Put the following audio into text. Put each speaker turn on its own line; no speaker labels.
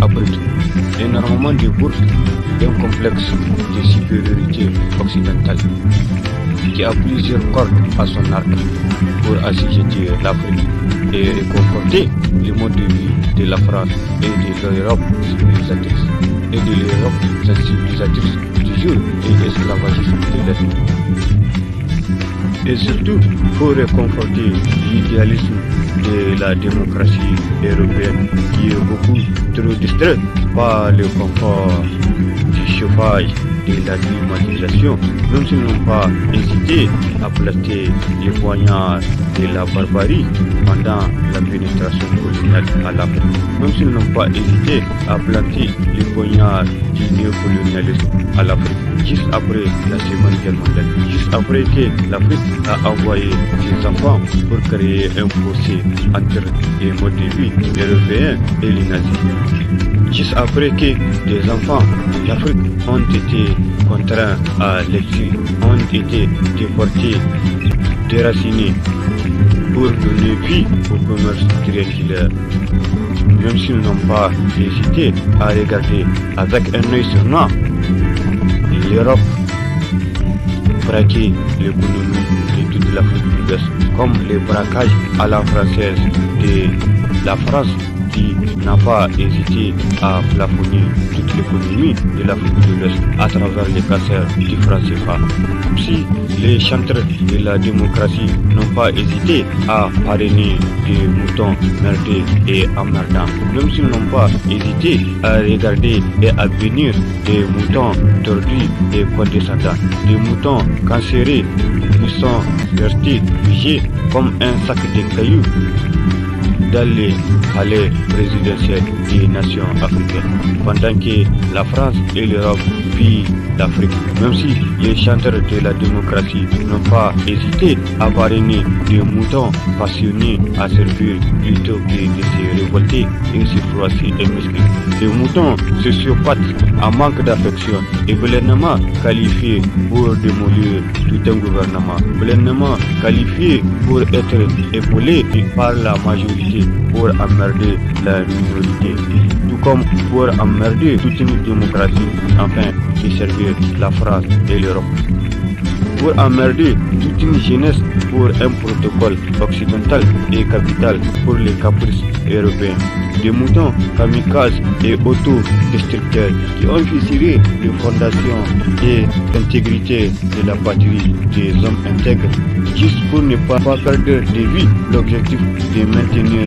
abrite énormément de bourses d'un complexe de supériorité occidentale qui a plusieurs cordes à son arc pour assujettir l'Afrique et réconforter le mode de vie de la France et de l'Europe civilisatrice et de l'Europe sensibilisatrice du jour et esclavagiste de l'Est. Et surtout pour réconforter l'idéalisme de la démocratie européenne qui est beaucoup trop distrait par le confort du chauffage et la climatisation, même s'ils n'ont pas hésité à placer les poignards de la barbarie pendant la pénétration coloniale à l'Afrique, même s'ils n'ont pas hésité à planter les poignards du néocolonialisme à l'Afrique, juste après la Seconde Guerre mondiale, juste après que l'Afrique a envoyé ses enfants pour créer un fossé entre les modes de vie européens et les nazis, juste après que des enfants d'Afrique ont été contraints à l'exil, ont été déportés, déracinés pour donner vie au commerce triangulaire, même s'ils n'ont pas hésité à regarder avec un œil sournois l'Europe braquer l'économie de toute l'Afrique de l'Ouest, comme le braquage à la française de la France qui n'a pas hésité à plafonner toute l'économie de l'Afrique de l'Ouest à travers les casseurs du franc CFA. Si les chantres de la démocratie n'ont pas hésité à parrainer des moutons merdés et emmerdants, même s'ils n'ont pas hésité à regarder et à bénir des moutons tordus et condescendants, des moutons cancérés qui sont restés figés comme un sac de cailloux dans les palais présidentiels des nations africaines, pendant que la France et l'Europe pillent l'Afrique, même si les chanteurs de la démocratie n'ont pas hésité à parrainer des moutons passionnés à servir plutôt que de se révolter et se froisser et muscler. Des moutons sociopathes en manque d'affection et pleinement qualifiés pour démolir tout un gouvernement, pleinement qualifiés pour être épaulés par la majorité pour emmerder la minorité, tout comme pour emmerder toute une démocratie afin de servir la France et l'Europe, pour emmerder toute une jeunesse pour un protocole occidental et capital pour les caprices européens, des moutons kamikazes et autodestructeurs qui ont fissuré les fondations et l'intégrité de la patrie des hommes intègres juste pour ne pas perdre de vue l'objectif de maintenir